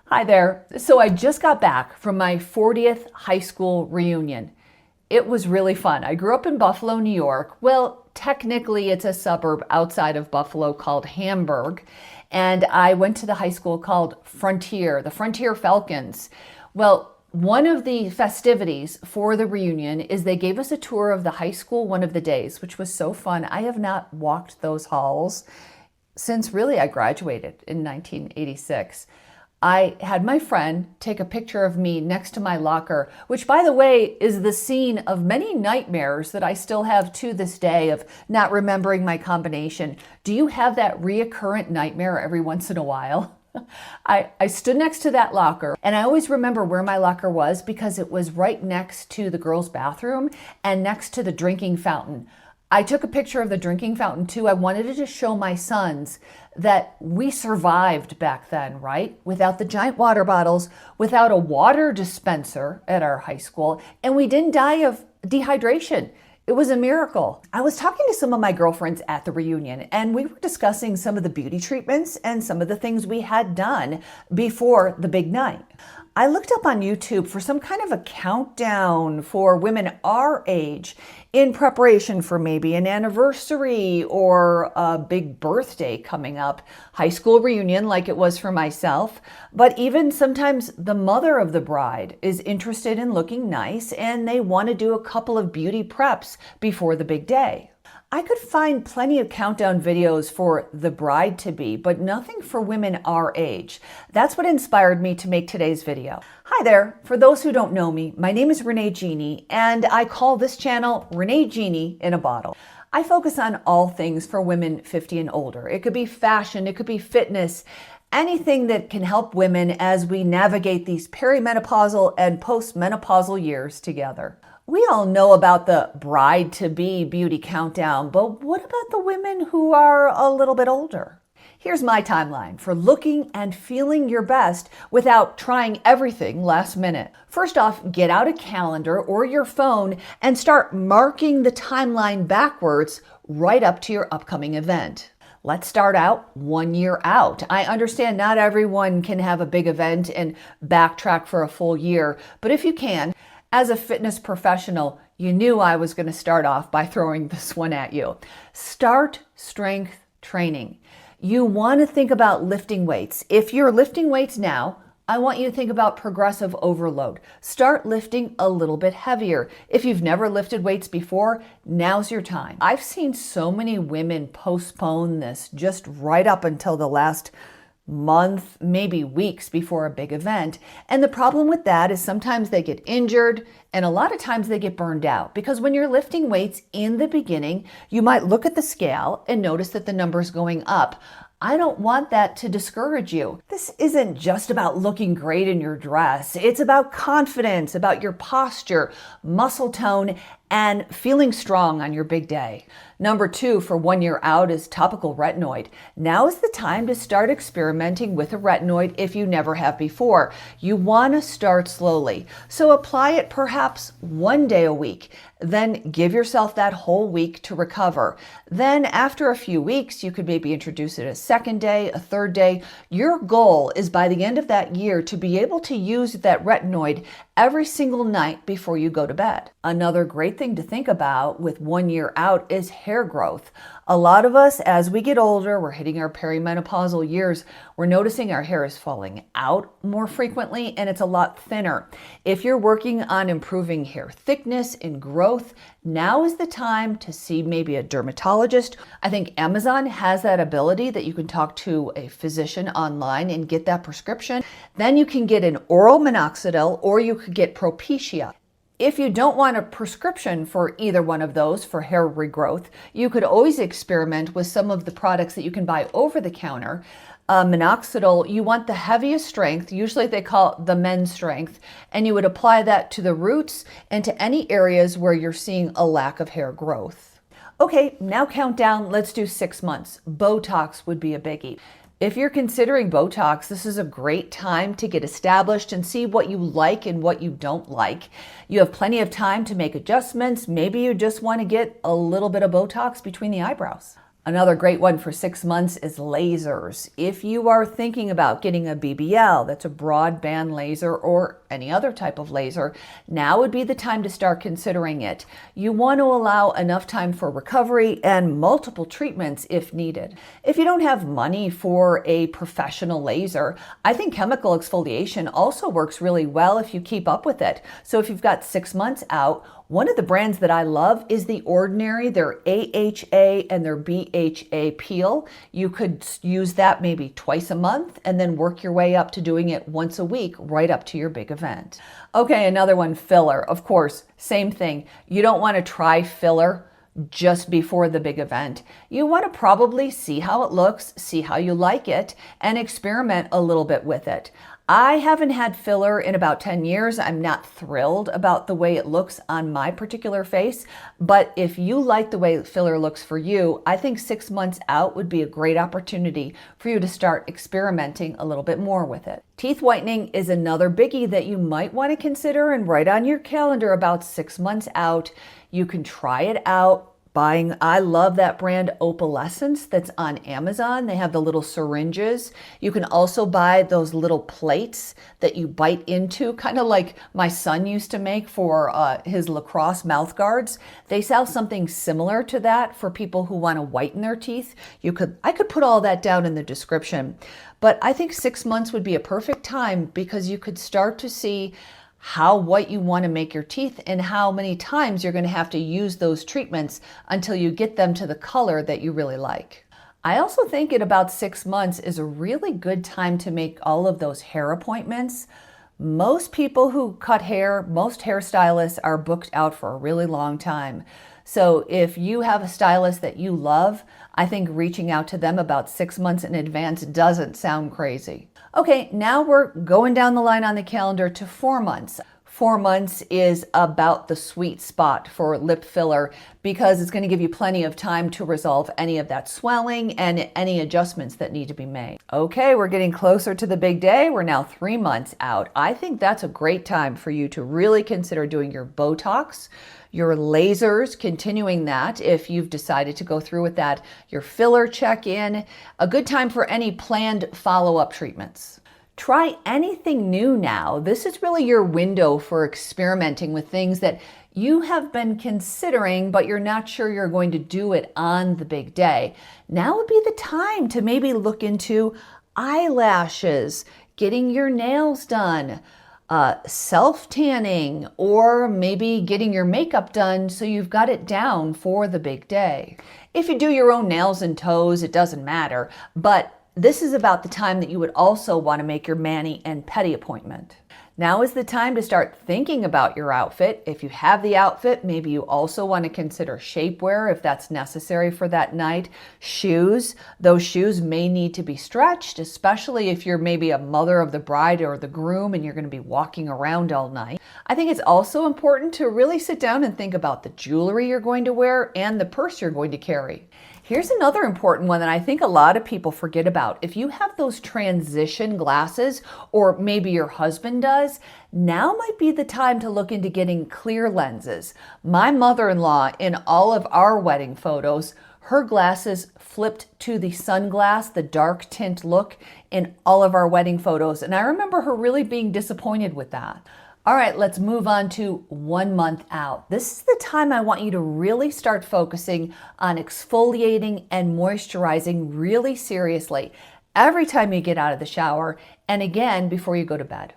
Hi there. So I just got back from my 40th high school reunion. It was really fun. I grew up in Buffalo, New York. Well, technically it's a suburb outside of Buffalo called Hamburg. And I went to the high school called Frontier, the Frontier Falcons. Well, one of the festivities for the reunion is they gave us a tour of the high school one of the days, which was so fun. I have not walked those halls since really I graduated in 1986. I had my friend take a picture of me next to my locker, which, by the way, is the scene of many nightmares that I still have to this day of not remembering my combination. Do you have that reoccurrent nightmare every once in a while? I stood next to that locker, and I always remember where my locker was because it was right next to the girls' bathroom and next to the drinking fountain. I took a picture of the drinking fountain too. I wanted to show my sons that we survived back then, right? Without the giant water bottles, without a water dispenser at our high school, and we didn't die of dehydration. It was a miracle. I was talking to some of my girlfriends at the reunion, and we were discussing some of the beauty treatments and some of the things we had done before the big night. I looked up on YouTube for some kind of a countdown for women our age in preparation for maybe an anniversary or a big birthday coming up, high school reunion like it was for myself. But even sometimes the mother of the bride is interested in looking nice and they want to do a couple of beauty preps before the big day. I could find plenty of countdown videos for the bride-to-be, but nothing for women our age. That's what inspired me to make today's video. Hi there. For those who don't know me, my name is Renee Genie, and I call this channel Renee Genie in a Bottle. I focus on all things for women 50 and older. It could be fashion, it could be fitness, anything that can help women as we navigate these perimenopausal and postmenopausal years together. We all know about the bride-to-be beauty countdown, but what about the women who are a little bit older? Here's my timeline for looking and feeling your best without trying everything last minute. First off, get out a calendar or your phone and start marking the timeline backwards right up to your upcoming event. Let's start out 1 year out. I understand not everyone can have a big event and backtrack for a full year, but if you can, as a fitness professional, you knew I was going to start off by throwing this one at you. Start strength training. You want to think about lifting weights. If you're lifting weights now, I want you to think about progressive overload. Start lifting a little bit heavier. If you've never lifted weights before, now's your time. I've seen so many women postpone this just right up until the last month, maybe weeks before a big event. And the problem with that is sometimes they get injured and a lot of times they get burned out because when you're lifting weights in the beginning, you might look at the scale and notice that the number's going up. I don't want that to discourage you. This isn't just about looking great in your dress. It's about confidence, about your posture, muscle tone, and feeling strong on your big day. Number 2 for 1 year out is topical retinoid. Now is the time to start experimenting with a retinoid if you never have before. You want to start slowly. So apply it perhaps 1 day a week. Then give yourself that whole week to recover. Then after a few weeks, you could maybe introduce it a second day, a third day. Your goal is by the end of that year to be able to use that retinoid every single night before you go to bed. Another great thing to think about with 1 year out is hair growth. A lot of us, as we get older, we're hitting our perimenopausal years, we're noticing our hair is falling out more frequently and it's a lot thinner. If you're working on improving hair thickness and growth, now is the time to see maybe a dermatologist. I think Amazon has that ability that you can talk to a physician online and get that prescription. Then you can get an oral minoxidil or you could get Propecia. If you don't want a prescription for either one of those for hair regrowth, you could always experiment with some of the products that you can buy over the counter. Minoxidil, you want the heaviest strength, usually they call it the men's strength, and you would apply that to the roots and to any areas where you're seeing a lack of hair growth. Okay, now count down, let's do 6 months. Botox would be a biggie. If you're considering Botox, this is a great time to get established and see what you like and what you don't like. You have plenty of time to make adjustments. Maybe you just want to get a little bit of Botox between the eyebrows. Another great one for 6 months is lasers. If you are thinking about getting a BBL, that's a broadband laser, or any other type of laser, now would be the time to start considering it. You want to allow enough time for recovery and multiple treatments if needed. If you don't have money for a professional laser, I think chemical exfoliation also works really well if you keep up with it. So if you've got 6 months out, one of the brands that I love is The Ordinary, their AHA and their BHA peel. You could use that maybe twice a month and then work your way up to doing it once a week right up to your big event. Okay, another one, filler. Of course, same thing. You don't want to try filler just before the big event. You want to probably see how it looks, see how you like it, and experiment a little bit with it. I haven't had filler in about 10 years. I'm not thrilled about the way it looks on my particular face, but if you like the way filler looks for you, I think 6 months out would be a great opportunity for you to start experimenting a little bit more with it. Teeth whitening is another biggie that you might want to consider and write on your calendar about 6 months out. You can try it out. I love that brand Opalescence that's on Amazon. They have the little syringes. You can also buy those little plates that you bite into, kind of like my son used to make for his lacrosse mouth guards. They sell something similar to that for people who want to whiten their teeth. I could put all that down in the description. But I think 6 months would be a perfect time because you could start to see how white you want to make your teeth and how many times you're going to have to use those treatments until you get them to the color that you really like. I also think at about 6 months is a really good time to make all of those hair appointments. Most people who cut hair, most hairstylists are booked out for a really long time. So if you have a stylist that you love, I think reaching out to them about 6 months in advance doesn't sound crazy. Okay, now we're going down the line on the calendar to 4 months. 4 months is about the sweet spot for lip filler because it's going to give you plenty of time to resolve any of that swelling and any adjustments that need to be made. Okay, we're getting closer to the big day. We're now 3 months out. I think that's a great time for you to really consider doing your Botox, your lasers, continuing that if you've decided to go through with that, your filler check-in, a good time for any planned follow-up treatments. Try anything new now. This is really your window for experimenting with things that you have been considering, but you're not sure you're going to do it on the big day. Now would be the time to maybe look into eyelashes, getting your nails done, self-tanning, or maybe getting your makeup done so you've got it down for the big day. If you do your own nails and toes, it doesn't matter, but this is about the time that you would also want to make your mani and pedi appointment. Now is the time to start thinking about your outfit. If you have the outfit, maybe you also want to consider shapewear if that's necessary for that night. Shoes, those shoes may need to be stretched, especially if you're maybe a mother of the bride or the groom and you're going to be walking around all night. I think it's also important to really sit down and think about the jewelry you're going to wear and the purse you're going to carry. Here's another important one that I think a lot of people forget about. If you have those transition glasses, or maybe your husband does, now might be the time to look into getting clear lenses. My mother-in-law, in all of our wedding photos, her glasses flipped to the sunglass, the dark tint look in all of our wedding photos. And I remember her really being disappointed with that. All right, let's move on to 1 month out. This is the time I want you to really start focusing on exfoliating and moisturizing really seriously every time you get out of the shower and again before you go to bed.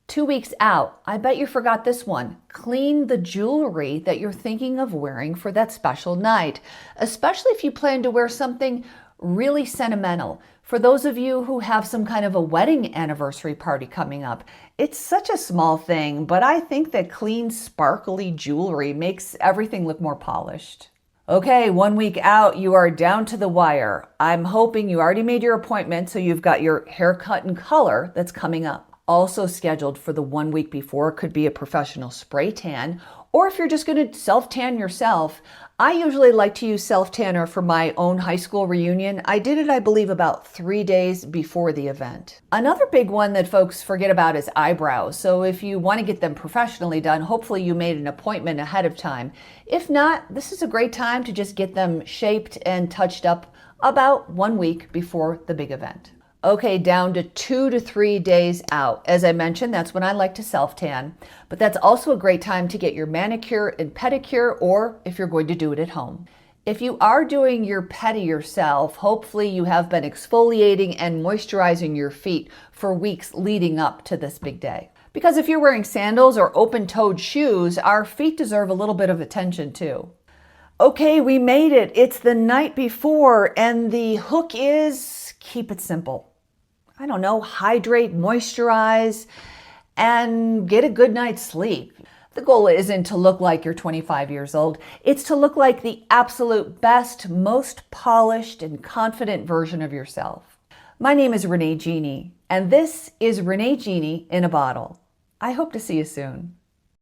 2 weeks out, I bet you forgot this one. Clean the jewelry that you're thinking of wearing for that special night, especially if you plan to wear something really sentimental. For those of you who have some kind of a wedding anniversary party coming up, it's such a small thing, but I think that clean, sparkly jewelry makes everything look more polished. Okay, 1 week out, you are down to the wire. I'm hoping you already made your appointment, so you've got your haircut and color that's coming up. Also scheduled for the 1 week before could be a professional spray tan, or if you're just going to self-tan yourself. I usually like to use self-tanner for my own high school reunion. I did it, I believe, about 3 days before the event. Another big one that folks forget about is eyebrows. So if you want to get them professionally done, hopefully you made an appointment ahead of time. If not, this is a great time to just get them shaped and touched up about 1 week before the big event. Okay, down to 2 to 3 days out. As I mentioned, that's when I like to self-tan, but that's also a great time to get your manicure and pedicure, or if you're going to do it at home. If you are doing your pedi yourself, hopefully you have been exfoliating and moisturizing your feet for weeks leading up to this big day. Because if you're wearing sandals or open-toed shoes, our feet deserve a little bit of attention too. Okay, we made it. It's the night before, and the hook is keep it simple. I don't know, hydrate, moisturize, and get a good night's sleep. The goal isn't to look like you're 25 years old. It's to look like the absolute best, most polished and confident version of yourself. My name is Renee Genie, and this is Renee Genie in a Bottle. I hope to see you soon.